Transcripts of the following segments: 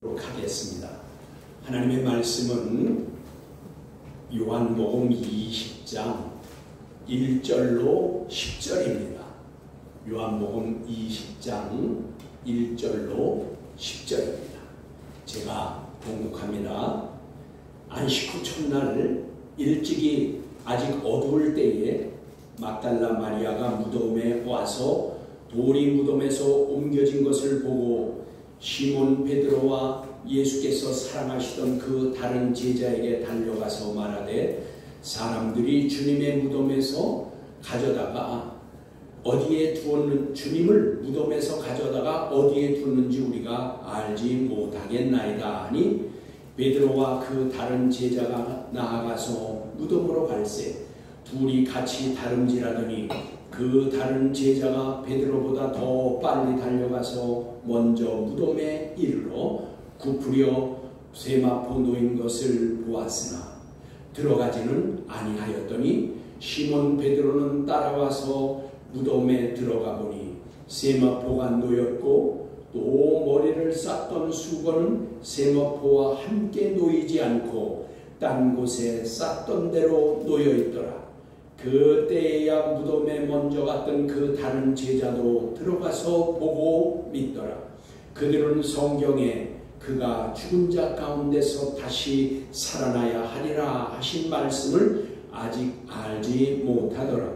하겠습니다. 하나님의 말씀은 요한복음 20장 1절로 10절입니다. 요한복음 20장 1절로 10절입니다. 제가 봉독합니다. 안식 후 첫날 일찍이 아직 어두울 때에 막달라 마리아가 무덤에 와서 돌이 무덤에서 옮겨진 것을 보고 시몬 베드로와 예수께서 사랑하시던 그 다른 제자에게 달려가서 말하되 사람들이 주님의 무덤에서 가져다가 어디에 두었는 주님을 무덤에서 가져다가 어디에 두었는지 우리가 알지 못하겠나이다 하니 베드로와 그 다른 제자가 나아가서 무덤으로 갈새 둘이 같이 다름질하더니 그 다른 제자가 베드로보다 더 빨리 달려가서 먼저 무덤에 이르러 굽으려 세마포 놓인 것을 보았으나 들어가지는 아니하였더니 시몬 베드로는 따라와서 무덤에 들어가 보니 세마포가 놓였고 또 머리를 쌌던 수건은 세마포와 함께 놓이지 않고 딴 곳에 쌌던 대로 놓여 있더라. 그때야 무덤에 먼저 갔던 그 다른 제자도 들어가서 보고 믿더라. 그들은 성경에 그가 죽은 자 가운데서 다시 살아나야 하리라 하신 말씀을 아직 알지 못하더라.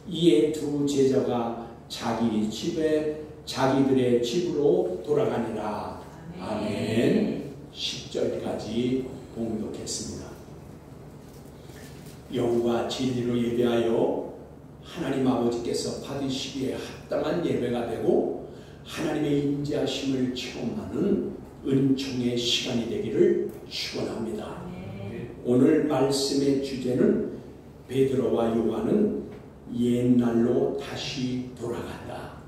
이에 두 제자가 자기들의 집으로 돌아가니라. 아멘. 10절까지 봉독했습니다. 영과 진리로 예배하여 하나님 아버지께서 받으시기에 합당한 예배가 되고 하나님의 인자하심을 체험하는 은총의 시간이 되기를 축원합니다. 오늘 말씀의 주제는 베드로와 요한은 옛날로 다시 돌아간다.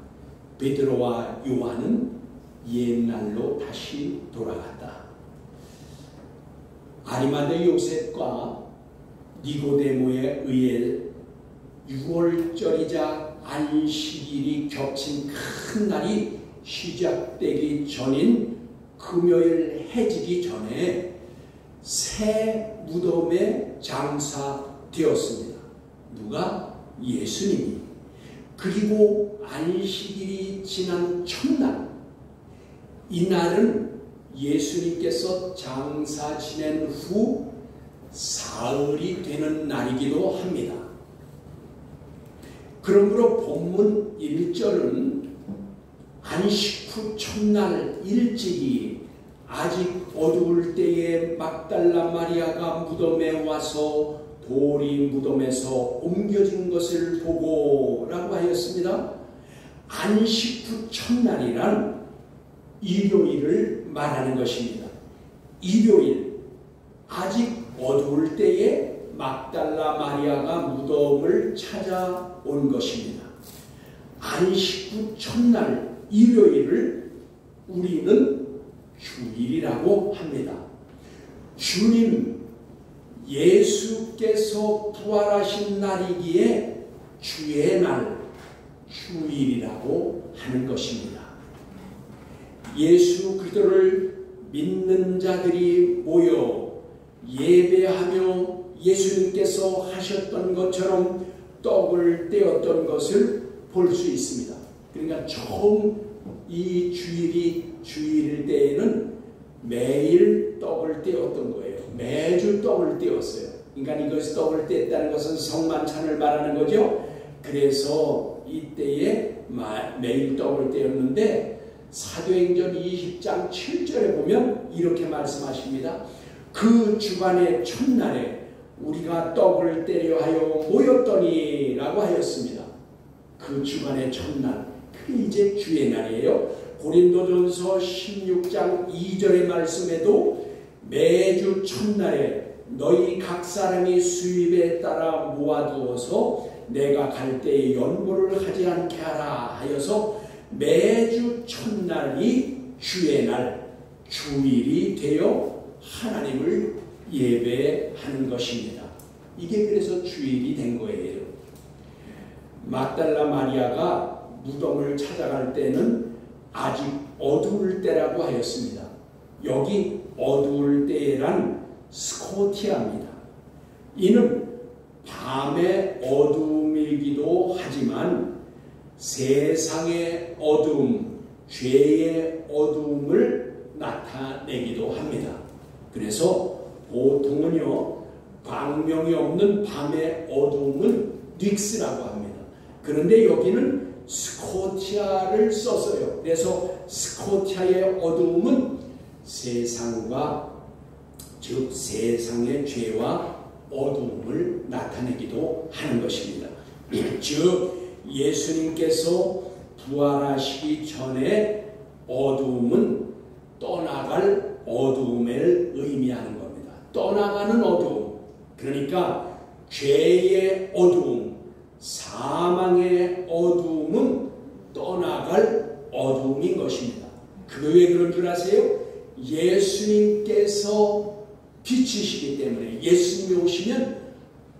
베드로와 요한은 옛날로 다시 돌아간다. 아리마대 요셉과 니고데모에 의해 6월절이자 안식일이 겹친 큰 날이 시작되기 전인 금요일 해지기 전에 새 무덤에 장사되었습니다. 누가? 예수님이. 그리고 안식일이 지난 첫날, 이날은 예수님께서 장사 지낸 후 사흘이 되는 날이기도 합니다. 그러므로 본문 1절은 안식 후 첫날 일찍이 아직 어두울 때에 막달라 마리아가 무덤에 와서 돌이 무덤에서 옮겨진 것을 보고 라고 하였습니다. 안식 후 첫날이란 일요일을 말하는 것입니다. 일요일, 아직 어두울 때에 막달라 마리아가 무덤을 찾아온 것입니다. 안식 후 첫날 일요일을 우리는 주일이라고 합니다. 주님 예수께서 부활하신 날이기에 주의 날, 주일이라고 하는 것입니다. 예수 그리스도를 믿는 자들이 모여 예배하며 예수님께서 하셨던 것처럼 떡을 떼었던 것을 볼 수 있습니다. 그러니까 처음 이 주일일 때에는 매일 떡을 떼었던 거예요. 매주 떡을 떼었어요. 그러니까 이것이 떡을 뗐다는 것은 성만찬을 말하는 거죠. 그래서 이때에 매일 떡을 떼었는데 사도행전 20장 7절에 보면 이렇게 말씀하십니다. 그 주간의 첫날에 우리가 떡을 떼려 하여 모였더니 라고 하였습니다. 그 주간의 첫날, 그게 이제 주의 날이에요. 고린도전서 16장 2절의 말씀에도 매주 첫날에 너희 각 사람이 수입에 따라 모아두어서 내가 갈 때에 연보를 하지 않게 하라 하여서 매주 첫날이 주의 날, 주일이 되어 하나님을 예배하는 것입니다. 이게 그래서 주일이 된 거예요. 막달라 마리아가 무덤을 찾아갈 때는 아직 어두울 때라고 하였습니다. 여기 어두울 때란 스코티아입니다. 이는 밤의 어둠이기도 하지만 세상의 어둠, 죄의 어둠을 나타내기도 합니다. 그래서 보통은요, 광명이 없는 밤의 어둠은 닉스라고 합니다. 그런데 여기는 스코티아를 썼어요. 그래서 스코티아의 어둠은 세상과, 즉 세상의 죄와 어둠을 나타내기도 하는 것입니다. 즉 예수님께서 부활하시기 전에 어둠은 떠나갈 어둠을 의미하는 겁니다. 떠나가는 어둠, 그러니까 죄의 어둠, 사망의 어둠은 떠나갈 어둠인 것입니다. 그게 왜 그런 줄 아세요? 예수님께서 빛이시기 때문에 예수님이 오시면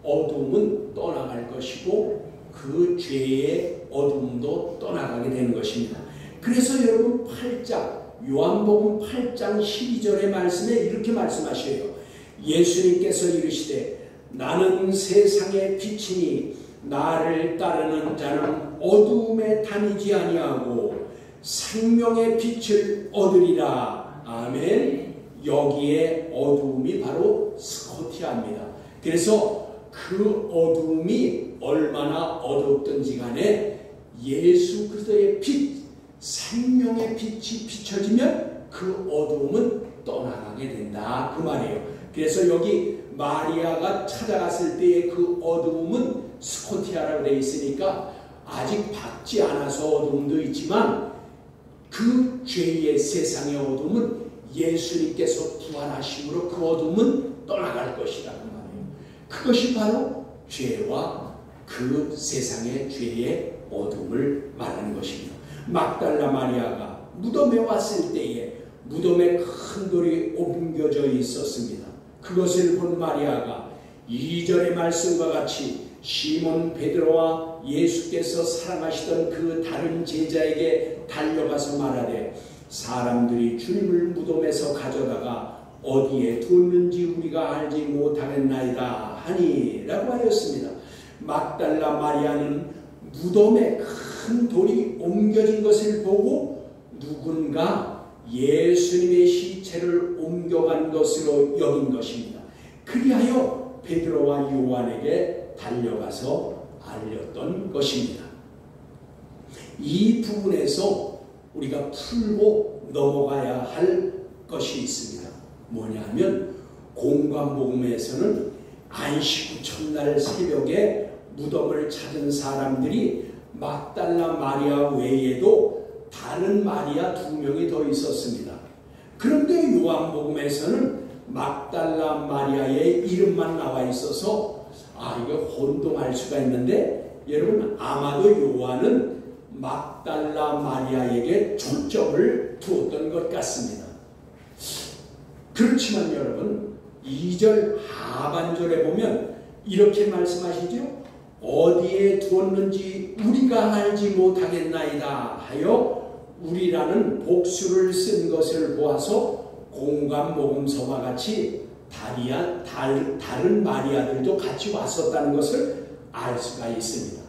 어둠은 떠나갈 것이고 그 죄의 어둠도 떠나가게 되는 것입니다. 그래서 여러분 8장, 요한복음 8장 12절의 말씀에 이렇게 말씀하셔요. 예수님께서 이르시되 나는 세상의 빛이니 나를 따르는 자는 어둠에 다니지 아니하고 생명의 빛을 얻으리라. 아멘. 여기에 어둠이 바로 스코티아입니다. 그래서 그 어둠이 얼마나 어둡든지 간에 예수 그리스도의 빛, 생명의 빛이 비춰지면 그 어둠은 떠나가게 된다, 그 말이에요. 그래서 여기 마리아가 찾아갔을 때의 그 어둠은 스코티아라고 되어 있으니까 아직 밝지 않아서 어둠도 있지만 그 죄의 세상의 어둠은 예수님께서 부활하심으로 그 어둠은 떠나갈 것이다, 그 말이에요. 그것이 바로 죄와 그 세상의 죄의 어둠을 말하는 것입니다. 막달라 마리아가 무덤에 왔을 때에 무덤에 큰 돌이 옮겨져 있었습니다. 그것을 본 마리아가 2절의 말씀과 같이 시몬 베드로와 예수께서 사랑하시던 그 다른 제자에게 달려가서 말하되 사람들이 주님을 무덤에서 가져다가 어디에 뒀는지 우리가 알지 못하겠나이다 하니라고 하였습니다. 막달라 마리아는 무덤에 큰 돌이 옮겨진 것을 보고 누군가 예수님의 시체를 옮겨간 것으로 여긴 것입니다. 그리하여 베드로와 요한에게 달려가서 알렸던 것입니다. 이 부분에서 우리가 풀고 넘어가야 할 것이 있습니다. 뭐냐면 공관복음에서는 안식 후 첫날 새벽에 무덤을 찾은 사람들이 막달라 마리아 외에도 다른 마리아 2명이 더 있었습니다. 그런데 요한복음에서는 막달라 마리아의 이름만 나와 있어서 이게 혼동할 수가 있는데 여러분 아마도 요한은 막달라 마리아에게 초점을 두었던 것 같습니다. 그렇지만 여러분 2절 하반절에 보면 이렇게 말씀하시죠. 어디에 두었는지 우리가 알지 못하겠나이다 하여 우리라는 복수를 쓴 것을 보아서 공관복음서와 같이 다른 마리아들도 같이 왔었다는 것을 알 수가 있습니다.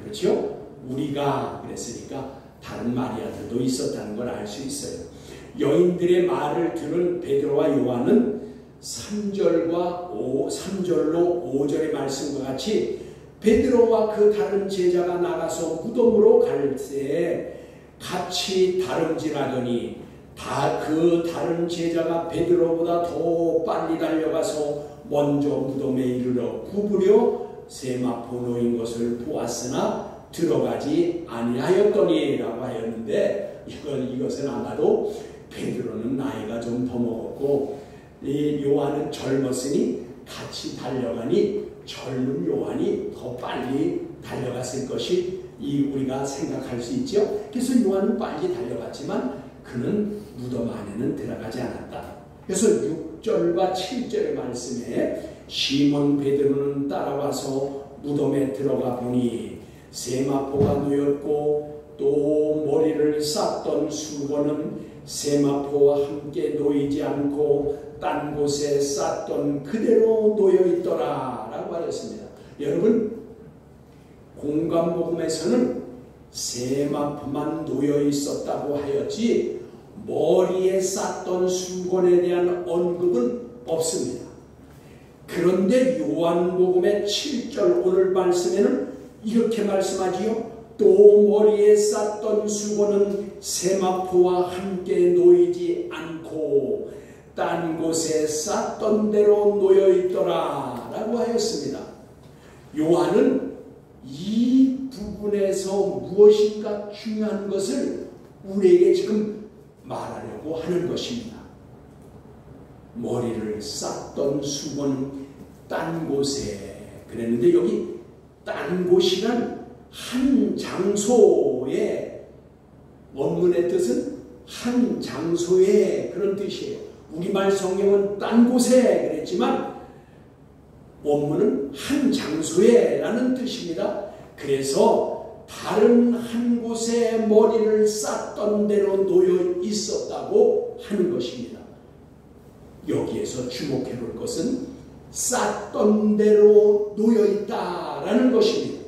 그렇죠? 우리가 그랬으니까 다른 마리아들도 있었다는 걸 알 수 있어요. 여인들의 말을 들은 베드로와 요한은 3절로 5절의 말씀과 같이 베드로와 그 다른 제자가 나가서 무덤으로 갈 때에 같이 다름질하더니 그 다른 제자가 베드로보다 더 빨리 달려가서 먼저 무덤에 이르러 구부려 세마포 놓인 것을 보았으나 들어가지 아니하였더니 라고 하였는데 이것은 아마도 베드로는 나이가 좀 더 먹었고 요한은 젊었으니 같이 달려가니 젊은 요한이 더 빨리 달려갔을 것이 우리가 생각할 수 있죠. 그래서 요한은 빨리 달려갔지만 그는 무덤 안에는 들어가지 않았다. 그래서 6절과 7절의 말씀에 시몬 베드로는 따라와서 무덤에 들어가 보니 세마포가 놓였고 또 머리를 쌌던 수건은 세마포와 함께 놓이지 않고 딴 곳에 쌌던 그대로 놓여있더라 라고 하였습니다. 여러분, 공관복음에서는 세마포만 놓여있었다고 하였지 머리에 쌌던 수건에 대한 언급은 없습니다. 그런데 요한복음의 7절 오늘 말씀에는 이렇게 말씀하지요. 또 머리에 쌌던 수건은 세마포와 함께 놓이지 않고 딴 곳에 쌌던 대로 놓여있더라 라고 하였습니다. 요한은 이 부분에서 무엇인가 중요한 것을 우리에게 지금 말하려고 하는 것입니다. 머리를 쌌던 수건은 딴 곳에 그랬는데 여기 딴 곳이란 한 장소의 원문의 뜻은 한 장소의 그런 뜻이에요. 우리말 성경은 딴 곳에 그랬지만 원문은 한 장소에 라는 뜻입니다. 그래서 다른 한 곳에 머리를 쌌던 대로 놓여 있었다고 하는 것입니다. 여기에서 주목해 볼 것은 쌌던 대로 놓여 있다라는 것입니다.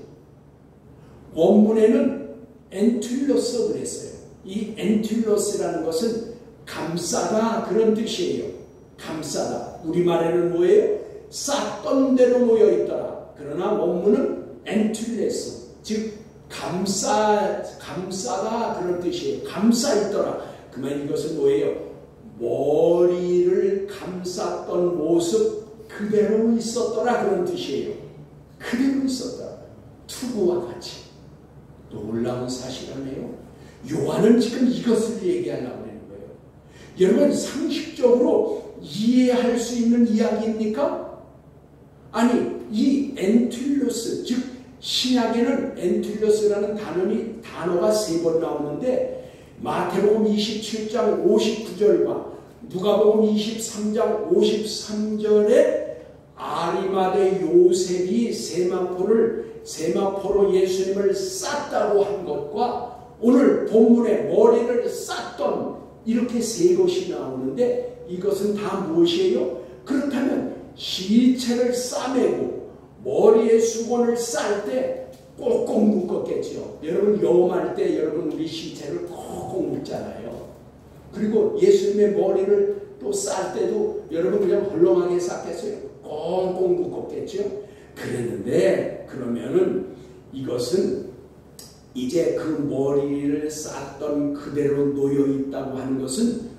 원문에는 엔툴로스 그랬어요. 이 엔툴로스라는 것은 감싸다 그런 뜻이에요. 감싸다. 우리말에는 뭐예요? 쌌던 대로 놓여 있더라. 그러나 원문은 엔툴레스, 즉 감싸다 그런 뜻이에요. 감싸 있더라. 그러면 이것은 뭐예요? 머리를 감쌌던 모습 그대로 있었더라 그런 뜻이에요. 그대로 있었더라. 투구와 같이. 놀라운 사실 아니에요? 요한은 지금 이것을 얘기하려고 하는 거예요. 여러분, 상식적으로 이해할 수 있는 이야기입니까? 아니, 이 엔툴로스, 즉 신약에는 엔툴로스라는 단어가 3번 나오는데 마태복음 27장 59절과 누가복음 23장 53절에 아리마대 요셉이 세마포로 예수님을 쌌다고 한 것과 오늘 본문에 머리를 쌌던 이렇게 3것이 나오는데 이것은 다 무엇이에요? 그렇다면 시체를 싸매고 머리에 수건을 쌀 때 꼭꼭 묶었겠죠. 여러분 염할 때 여러분 우리 시체를 꼭꼭 묶잖아요. 그리고 예수님의 머리를 또 쌀 때도 여러분 그냥 헐렁하게 쌌겠어요? 꼭꼭 묶었겠죠. 그랬는데 그러면은 이것은 이제 그 머리를 쌌던 그대로 놓여 있다고 하는 것은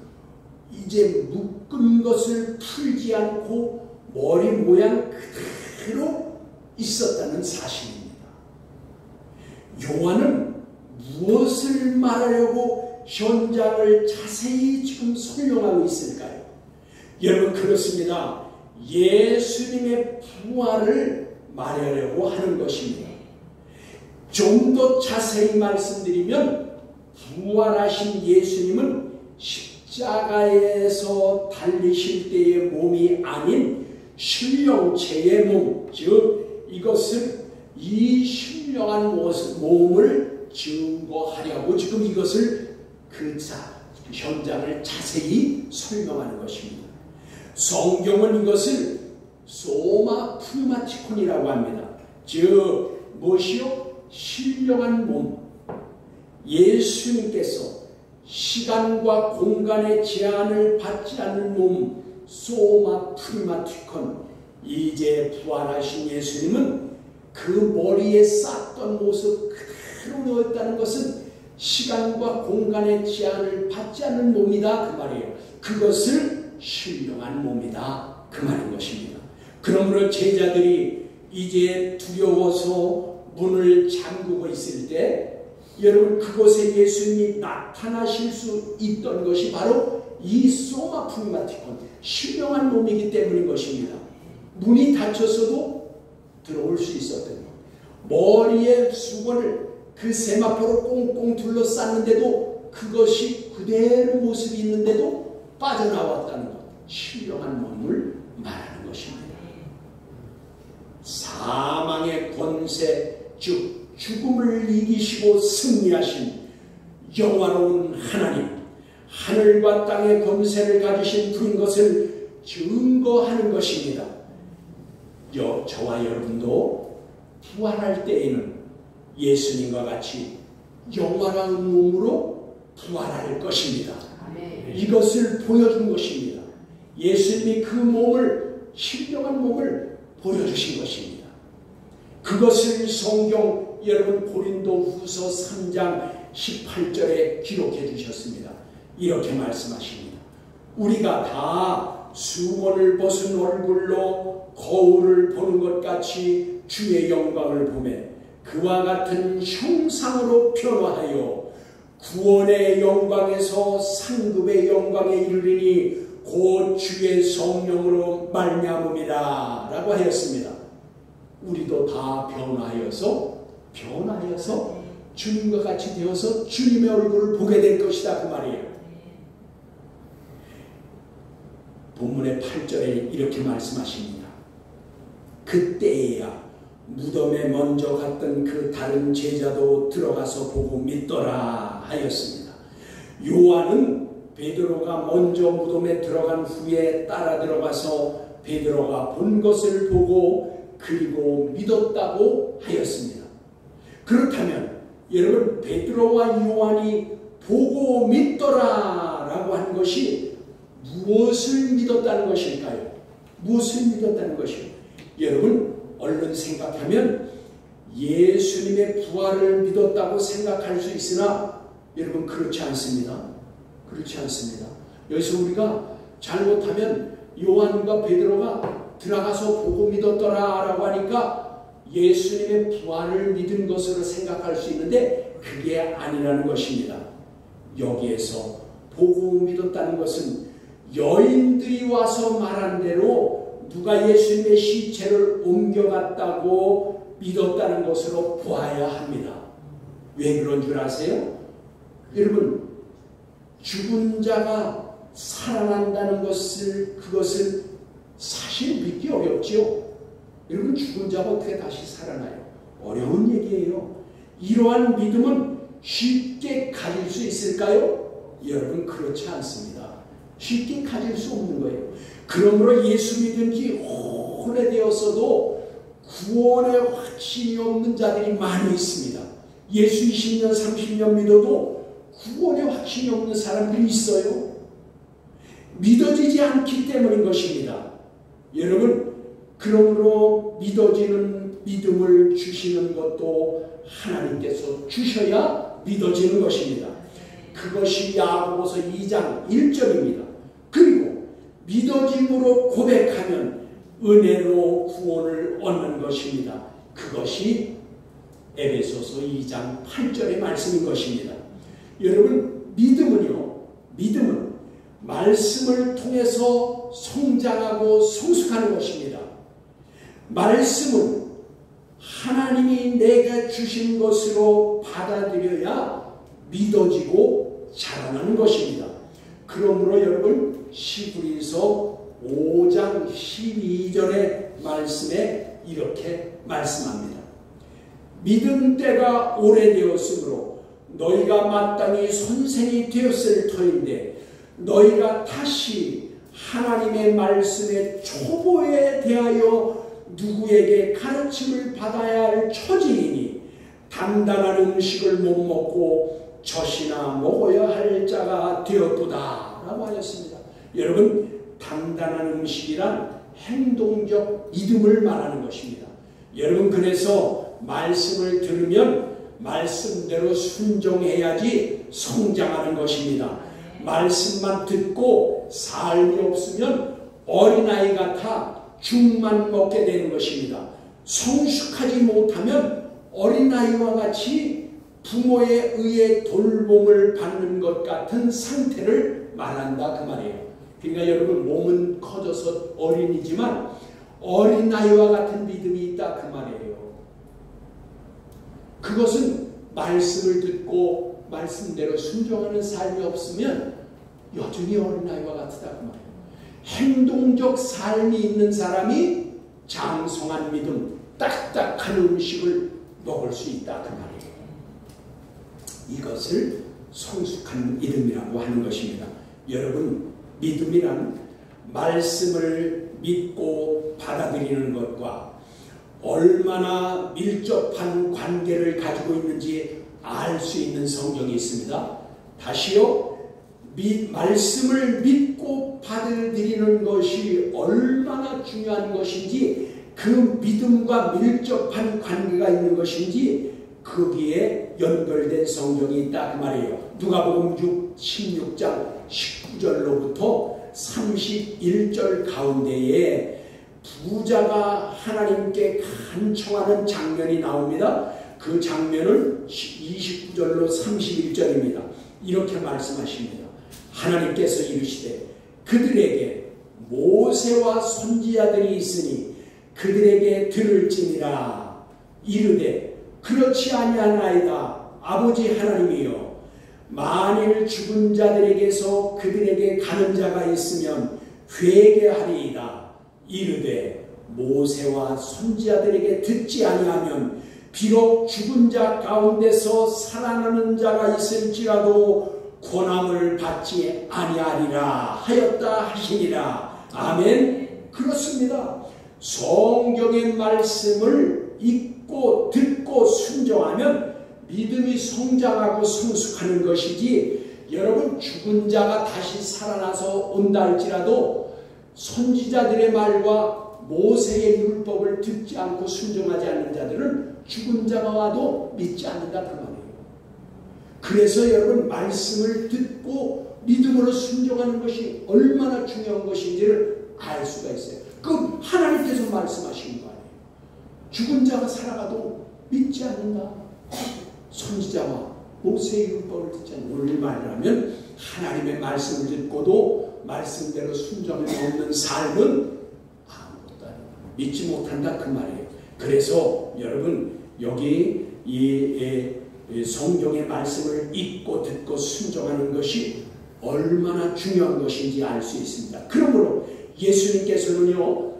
이제 묶은 것을 풀지 않고 머리 모양 그대로 있었다는 사실입니다. 요한은 무엇을 말하려고 현장을 자세히 지금 설명하고 있을까요? 여러분 그렇습니다. 예수님의 부활을 말하려고 하는 것입니다. 좀 더 자세히 말씀드리면 부활하신 예수님은 십자가에서 달리실 때의 몸이 아닌 신령체의 몸, 즉 이것을 이 신령한 몸을 증거하려고 지금 이것을 현장을 자세히 설명하는 것입니다. 성경은 이것을 소마 푸마티콘이라고 합니다. 즉 무엇이요? 신령한 몸. 예수님께서 시간과 공간의 제한을 받지 않는 몸, 소마 푸마티콘. 이제 부활하신 예수님은 그 머리에 쌌던 모습 그대로 놓였다는 것은 시간과 공간의 제한을 받지 않는 몸이다 그 말이에요. 그것을 신령한 몸이다 그 말인 것입니다. 그러므로 제자들이 이제 두려워서 문을 잠그고 있을 때 여러분 그곳에 예수님이 나타나실 수 있던 것이 바로 이 소마 푸마티콘 신령한 몸이기 때문인 것입니다. 문이 닫혔어도 들어올 수 있었던 것. 머리에 수건을 그 세마포로 꽁꽁 둘러쌌는데도 그것이 그대로 모습이 있는데도 빠져나왔다는 것. 신령한 몸을 말하는 것입니다. 사망의 권세, 즉 죽음을 이기시고 승리하신 영화로운 하나님, 하늘과 땅의 권세를 가지신 분인 것을 증거하는 것입니다. 저와 여러분도 부활할 때에는 예수님과 같이 영원한 몸으로 부활할 것입니다. 이것을 보여준 것입니다. 예수님이 그 몸을, 신령한 몸을 보여주신 것입니다. 그것을 성경 여러분 고린도후서 3장 18절에 기록해 주셨습니다. 이렇게 말씀하십니다. 우리가 다 수건을 벗은 얼굴로 거울을 보는 것 같이 주의 영광을 보매 그와 같은 형상으로 변화하여 구원의 영광에서 상급의 영광에 이르리니 곧 주의 성령으로 말미암음이라 라고 하였습니다. 우리도 다 변화하여서 주님과 같이 되어서 주님의 얼굴을 보게 될 것이다 그 말이에요. 본문의 8절에 이렇게 말씀하십니다. 그때야 무덤에 먼저 갔던 그 다른 제자도 들어가서 보고 믿더라 하였습니다. 요한은 베드로가 먼저 무덤에 들어간 후에 따라 들어가서 베드로가 본 것을 보고 그리고 믿었다고 하였습니다. 그렇다면 여러분 베드로와 요한이 보고 믿더라 라고 한 것이 무엇을 믿었다는 것일까요? 무엇을 믿었다는 것이요? 여러분 얼른 생각하면 예수님의 부활을 믿었다고 생각할 수 있으나 여러분 그렇지 않습니다. 그렇지 않습니다. 여기서 우리가 잘못하면 요한과 베드로가 들어가서 보고 믿었더라 라고 하니까 예수님의 부활을 믿은 것으로 생각할 수 있는데 그게 아니라는 것입니다. 여기에서 보고 믿었다는 것은 여인들이 와서 말한 대로 누가 예수님의 시체를 옮겨갔다고 믿었다는 것으로 보아야 합니다. 왜 그런 줄 아세요? 여러분 죽은 자가 살아난다는 그것을 사실 믿기 어렵지요. 여러분 죽은 자가 어떻게 다시 살아나요? 어려운 얘기예요. 이러한 믿음은 쉽게 가질 수 있을까요? 여러분 그렇지 않습니다. 쉽게 가질 수 없는 거예요. 그러므로 예수 믿은 지 오래되었어도 구원의 확신이 없는 자들이 많이 있습니다. 예수 20년 30년 믿어도 구원의 확신이 없는 사람들이 있어요. 믿어지지 않기 때문인 것입니다. 여러분 그러므로 믿어지는 믿음을 주시는 것도 하나님께서 주셔야 믿어지는 것입니다. 그것이 야고보서 2장 1절입니다. 그리고 믿어짐으로 고백하면 은혜로 구원을 얻는 것입니다. 그것이 에베소서 2장 8절의 말씀인 것입니다. 여러분 믿음은 말씀을 통해서 성장하고 성숙하는 것입니다. 말씀은 하나님이 내게 주신 것으로 받아들여야 믿어지고 자라나는 것입니다. 그러므로 여러분 히브리서 5장 12절의 말씀에 이렇게 말씀합니다. 믿은 때가 오래되었으므로 너희가 마땅히 선생이 되었을 터인데 너희가 다시 하나님의 말씀의 초보에 대하여 누구에게 가르침을 받아야 할 처지이니 단단한 음식을 못 먹고 젖이나 먹어야 할 자가 되었도다 라고 하였습니다. 여러분 단단한 음식이란 행동적 믿음을 말하는 것입니다. 여러분 그래서 말씀을 들으면 말씀대로 순종해야지 성장하는 것입니다. 말씀만 듣고 삶이 없으면 어린아이 같아 죽만 먹게 되는 것입니다. 성숙하지 못하면 어린아이와 같이 부모에 의해 돌봄을 받는 것 같은 상태를 말한다 그 말이에요. 그러니까 여러분 몸은 커져서 어린이지만 어린아이와 같은 믿음이 있다 그 말이에요. 그것은 말씀을 듣고 말씀대로 순종하는 삶이 없으면 여전히 어린아이와 같다 그 말이에요. 행동적 삶이 있는 사람이 장성한 믿음, 딱딱한 음식을 먹을 수 있다 그 말이에요. 이것을 성숙한 믿음이라고 하는 것입니다. 여러분, 믿음이란 말씀을 믿고 받아들이는 것과 얼마나 밀접한 관계를 가지고 있는지 알 수 있는 성경이 있습니다. 다시요, 말씀을 믿고 받아들이는 것이 얼마나 중요한 것인지, 그 믿음과 밀접한 관계가 있는 것인지 거기에 연결된 성경이 있다 그 말이에요. 누가복음 16장 19절로부터 31절 가운데에 부자가 하나님께 간청하는 장면이 나옵니다. 그 장면은 29절로 31절입니다. 이렇게 말씀하십니다. 하나님께서 이르시되 그들에게 모세와 선지자들이 있으니 그들에게 들을지니라. 이르되 그렇지 아니하나이다 아버지 하나님이여, 만일 죽은 자들에게서 그들에게 가는 자가 있으면 회개하리이다. 이르되 모세와 선지자들에게 듣지 아니하면 비록 죽은 자 가운데서 살아나는 자가 있을지라도 권함을 받지 아니하리라 하였다 하시니라. 아멘. 그렇습니다. 성경의 말씀을 읽고 듣고 순종하면 믿음이 성장하고 성숙하는 것이지, 여러분, 죽은 자가 다시 살아나서 온다 할지라도 선지자들의 말과 모세의 율법을 듣지 않고 순종하지 않는 자들은 죽은 자가 와도 믿지 않는다 그 말이에요. 그래서 여러분, 말씀을 듣고 믿음으로 순종하는 것이 얼마나 중요한 것인지를 알 수가 있어요. 그건 하나님께서 말씀하신 거 아니에요. 죽은 자가 살아가도 믿지 않는다. 선지자와 모세의 율법을 듣지 않는다. 오늘 말하면 하나님의 말씀을 듣고도 말씀대로 순종을 없는 삶은 아무것도 아니에요. 믿지 못한다 그 말이에요. 그래서 여러분, 여기 이 성경의 말씀을 읽고 듣고 순종하는 것이 얼마나 중요한 것인지 알 수 있습니다. 그러므로 예수님께서는요,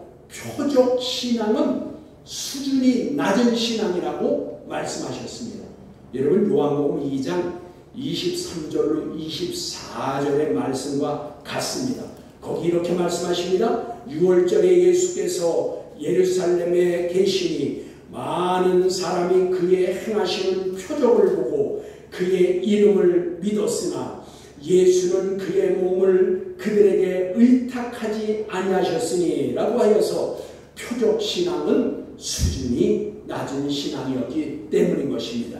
표적 신앙은 수준이 낮은 신앙이라고 말씀하셨습니다. 여러분, 요한복음 2장 23절로 24절의 말씀과 같습니다. 거기 이렇게 말씀하십니다. 6월절에 예수께서 예루살렘에 계시니 많은 사람이 그의 행하시는 표적을 보고 그의 이름을 믿었으나 예수는 그의 몸을 그들에게 의탁하지 아니하셨으니 라고 하여서 표적 신앙은 수준이 낮은 신앙이었기 때문인 것입니다.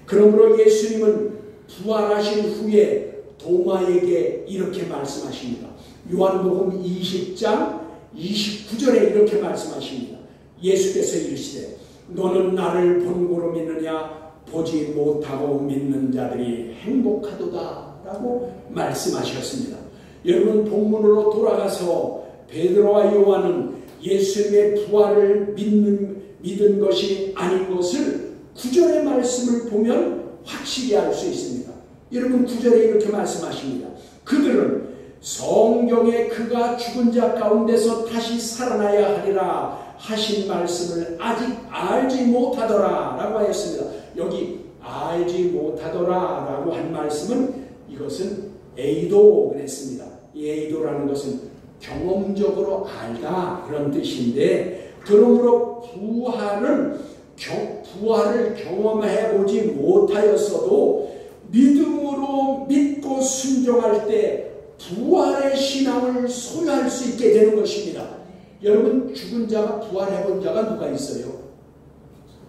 그러므로 예수님은 부활하신 후에 도마에게 이렇게 말씀하십니다. 요한복음 20장 29절에 이렇게 말씀하십니다. 예수께서 이르시되 너는 나를 본고로 믿느냐, 보지 못하고 믿는 자들이 행복하도다 라고 말씀하셨습니다. 여러분, 본문으로 돌아가서 베드로와 요한은 예수님의 부활을 믿은 것이 아닌 것을 9절의 말씀을 보면 확실히 알 수 있습니다. 여러분, 9절에 이렇게 말씀하십니다. 그들은 성경에 그가 죽은 자 가운데서 다시 살아나야 하리라 하신 말씀을 아직 알지 못하더라 라고 하였습니다. 여기 알지 못하더라 라고 한 말씀은 이것은 에이도 그랬습니다. 이 에이도라는 것은 경험적으로 알다 그런 뜻인데, 그러므로 부활을 경험해보지 못하였어도 믿음으로 믿고 순종할 때 부활의 신앙을 소유할 수 있게 되는 것입니다. 여러분, 죽은 자가 부활해본 자가 누가 있어요?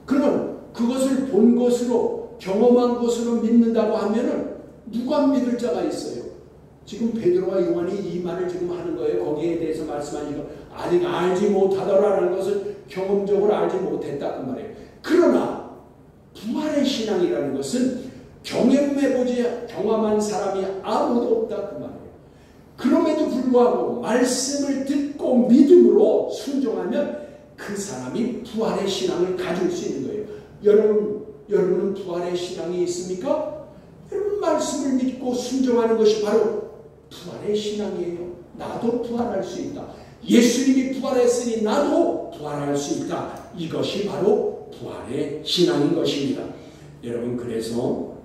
그러면 그것을 본 것으로, 경험한 것으로 믿는다고 하면은 누가 믿을 자가 있어요? 지금 베드로와 요한이 이 말을 지금 하는 거예요. 거기에 대해서 말씀하니까 아직 알지 못하더라라는 것을 경험적으로 알지 못했다 그 말이에요. 그러나 부활의 신앙이라는 것은 경험한 사람이 아무도 없다 그 말이에요. 그럼에도 불구하고 말씀을 듣고 믿음으로 순종하면 그 사람이 부활의 신앙을 가질 수 있는 거예요. 여러분은 부활의 신앙이 있습니까? 여러분, 말씀을 믿고 순종하는 것이 바로 부활의 신앙이에요. 나도 부활할 수 있다. 예수님이 부활했으니 나도 부활할 수 있다. 이것이 바로 부활의 신앙인 것입니다. 여러분, 그래서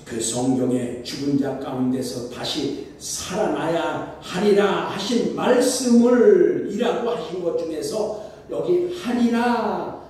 그 성경의 죽은 자 가운데서 다시 살아나야 하리라 하신 말씀을 이라고 하신 것 중에서 여기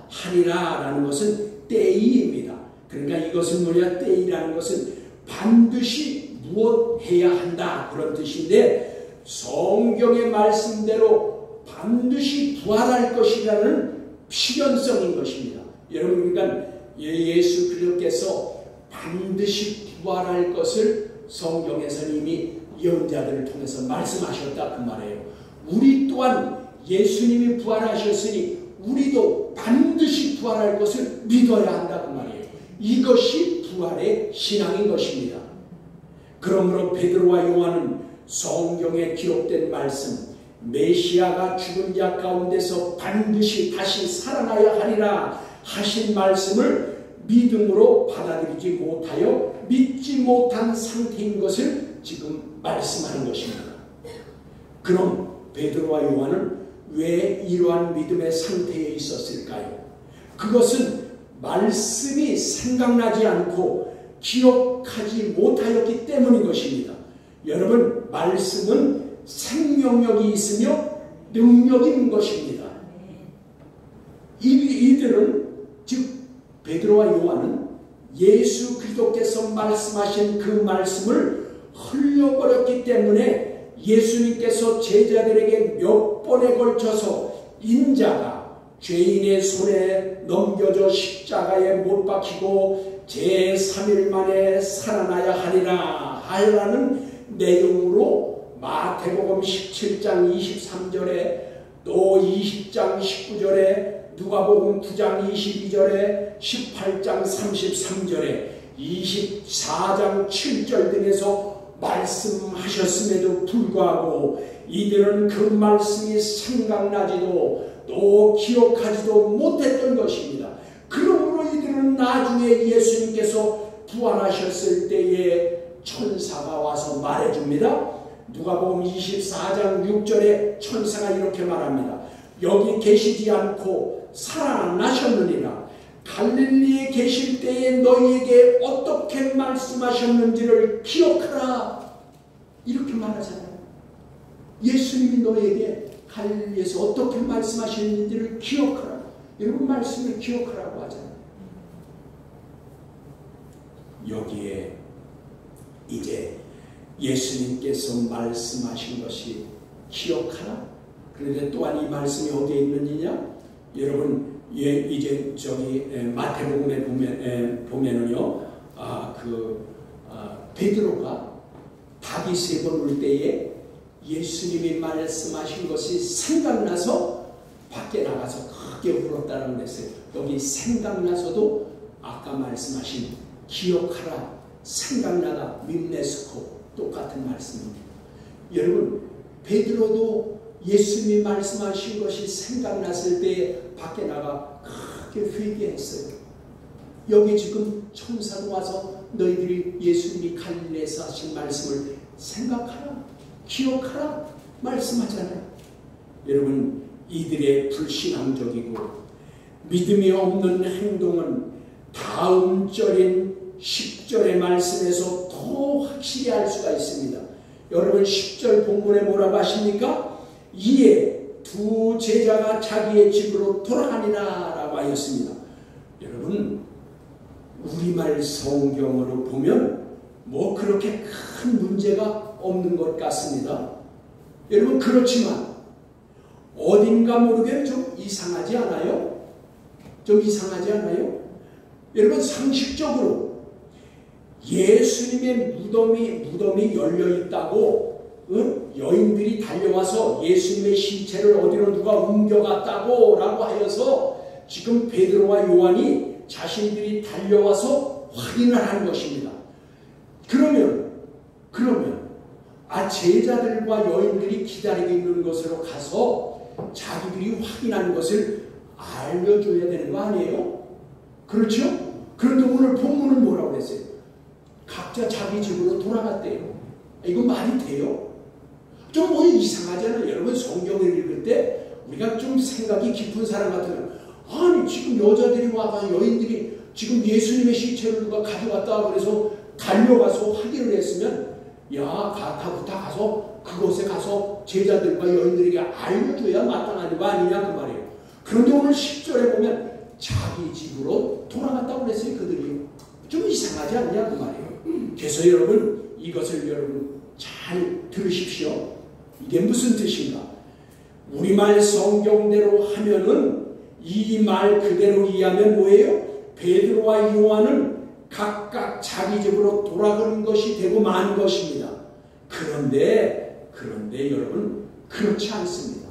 하리라라는 것은 때이입니다. 그러니까 이것은 뭐냐, 때이라는 것은 반드시 무엇해야 한다 그런 뜻인데, 성경의 말씀대로 반드시 부활할 것이라는 필연성인 것입니다. 여러분, 그러니까 예수 그리스도께서 반드시 부활할 것을 성경에서는 이미 예언자들을 통해서 말씀하셨다 그 말이에요. 우리 또한 예수님이 부활하셨으니 우리도 반드시 부활할 것을 믿어야 한다 그 말이에요. 이것이 부활의 신앙인 것입니다. 그러므로 베드로와 요한은 성경에 기록된 말씀, 메시아가 죽은 자 가운데서 반드시 다시 살아나야 하리라 하신 말씀을 믿음으로 받아들이지 못하여 믿지 못한 상태인 것을 지금 말씀하는 것입니다. 그럼 베드로와 요한은 왜 이러한 믿음의 상태에 있었을까요? 그것은 말씀이 생각나지 않고 기억하지 못하였기 때문인 것입니다. 여러분, 말씀은 생명력이 있으며 능력이 있는 것입니다. 이들은, 즉 베드로와 요한은 예수 그리스도께서 말씀하신 그 말씀을 흘려버렸기 때문에 예수님께서 제자들에게 몇 번에 걸쳐서 인자가 죄인의 손에 넘겨져 십자가에 못 박히고 제3일 만에 살아나야 하리라는 내용으로 마태복음 17장 23절에 또 20장 19절에 누가복음 9장 22절에 18장 33절에 24장 7절 등에서 말씀하셨음에도 불구하고 이들은 그 말씀이 생각나지도 또 기억하지도 못했던 것입니다. 그러므로 이들은 나중에 예수님께서 부활하셨을 때에 천사가 와서 말해줍니다. 누가복음 24장 6절에 천사가 이렇게 말합니다. 여기 계시지 않고 살아나셨느니라. 갈릴리에 계실 때에 너희에게 어떻게 말씀하셨는지를 기억하라. 이렇게 말하잖아요. 예수님이 너희에게 갈릴리에서 어떻게 말씀하셨는지를 기억하라. 여러분, 말씀을 기억하라고 하잖아요. 여기에 이제 예수님께서 말씀하신 것이 기억하라. 그런데 또한 이 말씀이 어디에 있느냐? 여러분, 이제 저기 마태복음에 보면은요, 베드로가 닭이 3번 울 때에 예수님이 말씀하신 것이 생각나서 밖에 나가서 크게 울었다는 것을, 여기 생각나서도 아까 말씀하신 기억하라, 생각나다, 밈네스코 똑같은 말씀입니다. 여러분, 베드로도 예수님이 말씀하신 것이 생각났을 때 밖에 나가 크게 회개했어요. 여기 지금 천사도 와서 너희들이 예수님이 갈릴리에서 하신 말씀을 생각하라, 기억하라 말씀하잖아요. 여러분, 이들의 불신앙적이고 믿음이 없는 행동은 다음 절인 10절의 말씀에서 더 확실히 알 수가 있습니다. 여러분, 10절 본문에 뭐라고 하십니까? 이에 두 제자가 자기의 집으로 돌아가니라 라고 하였습니다. 여러분, 우리말 성경으로 보면 뭐 그렇게 큰 문제가 없는 것 같습니다. 여러분, 그렇지만 어딘가 모르게 좀 이상하지 않아요? 좀 이상하지 않아요? 여러분, 상식적으로 예수님의 무덤이 열려있다고 여인들이 달려와서 예수님의 시체를 어디로 누가 옮겨갔다고 라고 하여서 지금 베드로와 요한이 자신들이 달려와서 확인을 한 것입니다. 그러면 제자들과 여인들이 기다리고 있는 곳으로 가서 자기들이 확인한 것을 알려줘야 되는 거 아니에요? 그렇죠? 그런데 오늘 본문은 뭐라고 그랬어요? 각자 자기 집으로 돌아갔대요. 이거 말이 돼요? 좀 뭐 이상하잖아요. 여러분, 성경을 읽을 때 우리가 좀 생각이 깊은 사람 같으면, 아니 지금 여자들이 와가 여인들이 지금 예수님의 시체를 누가 가져갔다 그래서 달려가서 하기를 했으면 가타부타 가서 그곳에 가서 제자들과 여인들에게 알려줘야 마땅한 거 아니냐 그 말이에요. 그런데 오늘 10절에 보면 자기 집으로 돌아갔다고 그랬어요. 그들이 좀 이상하지 않냐 그 말이에요. 그래서 여러분 이것을 여러분 잘 들으십시오. 이게 무슨 뜻인가? 우리말 성경대로 하면은 이 말 그대로 이해하면 뭐예요? 베드로와 요한은 각각 자기 집으로 돌아가는 것이 되고 만 것입니다. 그런데 여러분 그렇지 않습니다.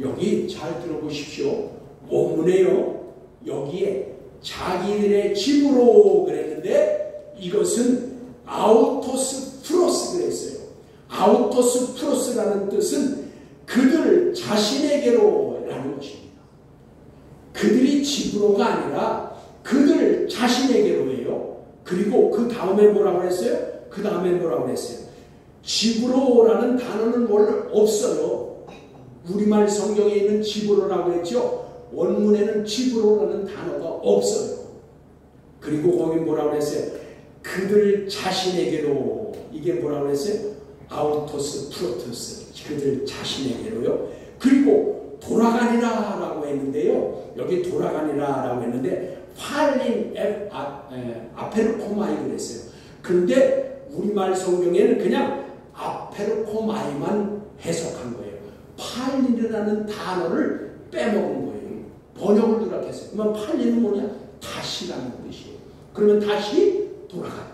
여기 잘 들어보십시오. 원문에요. 여기에 자기들의 집으로 그랬는데 이것은 아우토스 프로스 그랬어요. 아우토스 프로스라는 뜻은 그들 자신에게로 라는 것입니다. 그들이 집으로가 아니라 그들 자신에게로예요. 그리고 그 다음에 뭐라고 했어요? 집으로라는 단어는 원래 없어요. 우리말 성경에 있는 집으로라고 했죠. 원문에는 집으로라는 단어가 없어요. 그리고 거기 뭐라고 했어요? 그들 자신에게로. 이게 뭐라고 했어요? 아우토스 프로토스. 그들 자신에게로요. 그리고 돌아가니라 라고 했는데요. 여기 돌아가니라 라고 했는데 팔린 아페르코마이 그랬어요. 그런데 우리말 성경에는 그냥 아페르코마이만 해석한 거예요. 팔린이라는 단어를 빼먹은 거예요. 번역을 누락했어요. 그러면 팔린은 뭐냐? 다시라는 뜻이에요. 그러면 다시 돌아갔다.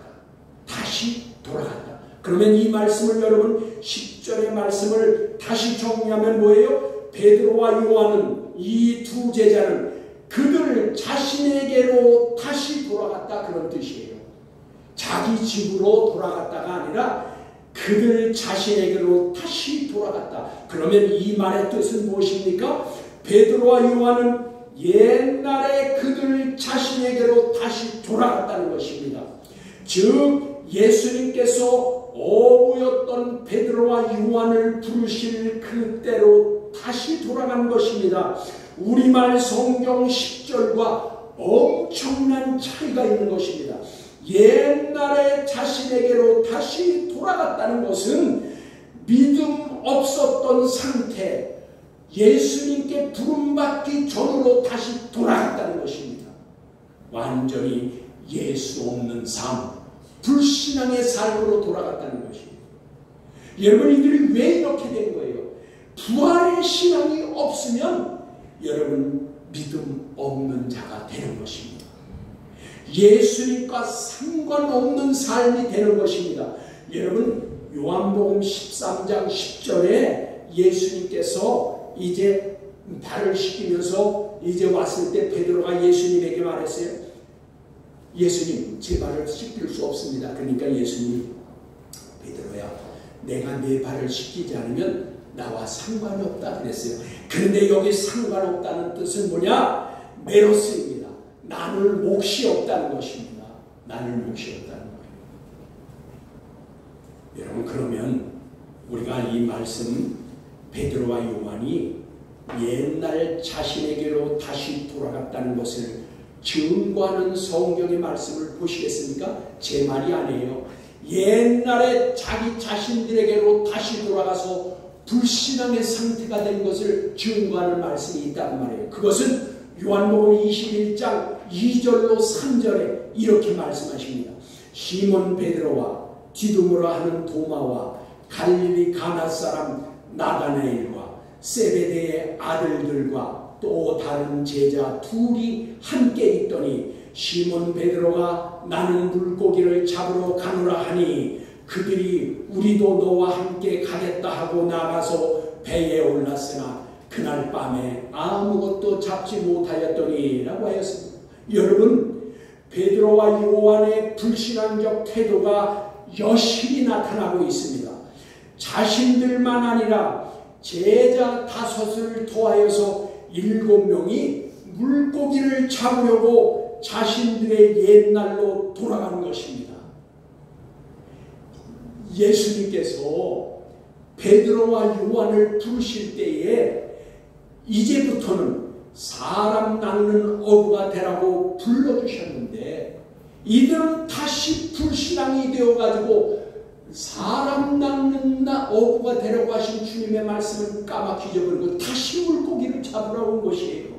그러면 이 말씀을 여러분 10절의 말씀을 다시 정리하면 뭐예요? 베드로와 요한은 이 두 제자는 그들 자신에게로 다시 돌아갔다 그런 뜻이에요. 자기 집으로 돌아갔다가 아니라 그들 자신에게로 다시 돌아갔다. 그러면 이 말의 뜻은 무엇입니까? 베드로와 요한은 옛날에 그들 자신에게로 다시 돌아갔다는 것입니다. 즉 예수님께서 어부였던 베드로와 요한을 부르실 그때로 다시 돌아간 것입니다. 우리말 성경 10절과 엄청난 차이가 있는 것입니다. 옛날에 자신에게로 다시 돌아갔다는 것은 믿음 없었던 상태, 예수님께 부름받기 전으로 다시 돌아갔다는 것입니다. 완전히 예수 없는 삶, 불신앙의 삶으로 돌아갔다는 것입니다. 여러분 이들이 왜 이렇게 된 거예요? 부활의 신앙이 없으면 여러분 믿음 없는 자가 되는 것입니다. 예수님과 상관없는 삶이 되는 것입니다. 여러분 요한복음 13장 10절에 예수님께서 이제 발을 씻기면서 이제 왔을 때 베드로가 예수님에게 말했어요. 예수님 제 발을 씻길 수 없습니다. 그러니까 예수님이 베드로야 내가 내 발을 씻기지 않으면 나와 상관이 없다 그랬어요. 그런데 여기 상관없다는 뜻은 뭐냐? 메로스입니다. 나눌 몫이 없다는 것입니다. 나눌 몫이 없다는 거예요. 여러분 그러면 우리가 이 말씀 베드로와 요한이 옛날 자신에게로 다시 돌아갔다는 것을 증거하는 성경의 말씀을 보시겠습니까? 제 말이 아니에요. 옛날에 자기 자신들에게로 다시 돌아가서 불신앙의 상태가 된 것을 증거하는 말씀이 있다는 말이에요. 그것은 요한복음 21장 2절로 3절에 이렇게 말씀하십니다. 시몬 베드로와 디두모라 하는 도마와 갈릴리 가나 사람 나다나엘과 세베대의 아들들과 또 다른 제자 둘이 함께 있더니 시몬 베드로가 나는 물고기를 잡으러 가노라 하니 그들이 우리도 너와 함께 가겠다 하고 나가서 배에 올랐으나 그날 밤에 아무것도 잡지 못하였더니 라고 하였습니다. 여러분 베드로와 요한의 불신앙적 태도가 여실히 나타나고 있습니다. 자신들만 아니라 제자 5을 더하여서 7명이 물고기를 잡으려고 자신들의 옛날로 돌아간 것입니다. 예수님께서 베드로와 요한을 부르실 때에 이제부터는 사람 낚는 어부가 되라고 불러주셨는데 이들은 다시 불신앙이 되어가지고 사람 낚는 어부가 되라고 하신 주님의 말씀을 까맣게 잊어버리고 다시 물고기를 잡으러 온 것이에요.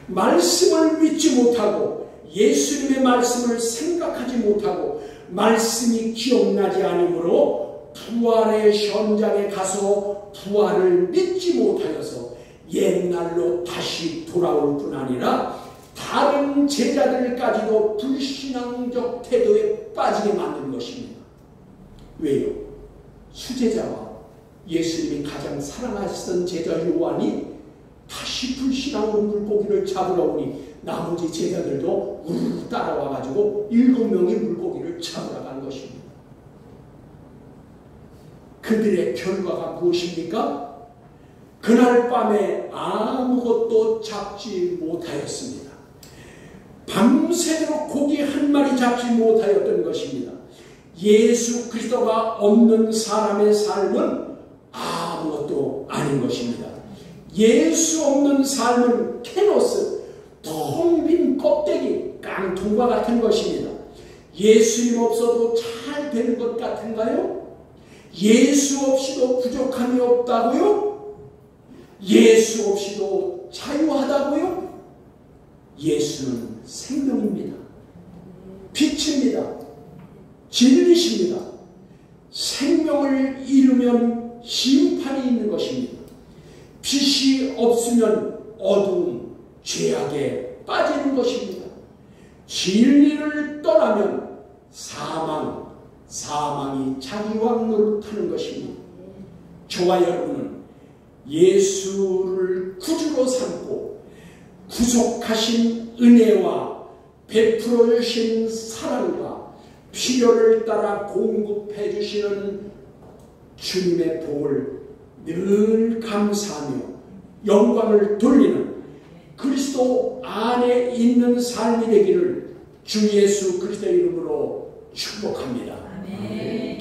말씀을 믿지 못하고 예수님의 말씀을 생각하지 못하고 말씀이 기억나지 않으므로 부활의 현장에 가서 부활을 믿지 못하여서 옛날로 다시 돌아올 뿐 아니라 다른 제자들까지도 불신앙적 태도에 빠지게 만든 것입니다. 왜요? 수제자와 예수님이 가장 사랑하시던 제자 요한이 다시 불신앙으로 물고기를 잡으러 오니 나머지 제자들도 우르르 따라와가지고 7명의 물고기를 잡으러 간 것입니다. 그들의 결과가 무엇입니까? 그날 밤에 아무것도 잡지 못하였습니다. 밤새도록 고기 한 마리 잡지 못하였던 것입니다. 예수 그리스도가 없는 사람의 삶은 아무것도 아닌 것입니다. 예수 없는 삶은 케노스, 텅 빈 껍데기, 깡통과 같은 것입니다. 예수님 없어도 잘 되는 것 같은가요? 예수 없이도 부족함이 없다고요? 예수 없이도 자유하다고요? 예수는 생명입니다. 빛입니다. 진리십니다. 생명을 잃으면 심판이 있는 것입니다. 빛이 없으면 어두움, 죄악에 빠지는 것입니다. 진리를 떠나면 사망이 자기왕 노릇하는 것입니다. 저와 여러분은 예수를 구주로 삼고 구속하신 은혜와 베풀어 주신 사랑과 필요를 따라 공급해 주시는 주님의 복을 늘 감사하며 영광을 돌리는 그리스도 안에 있는 삶이 되기를 주 예수 그리스도의 이름으로 축복합니다. 아멘.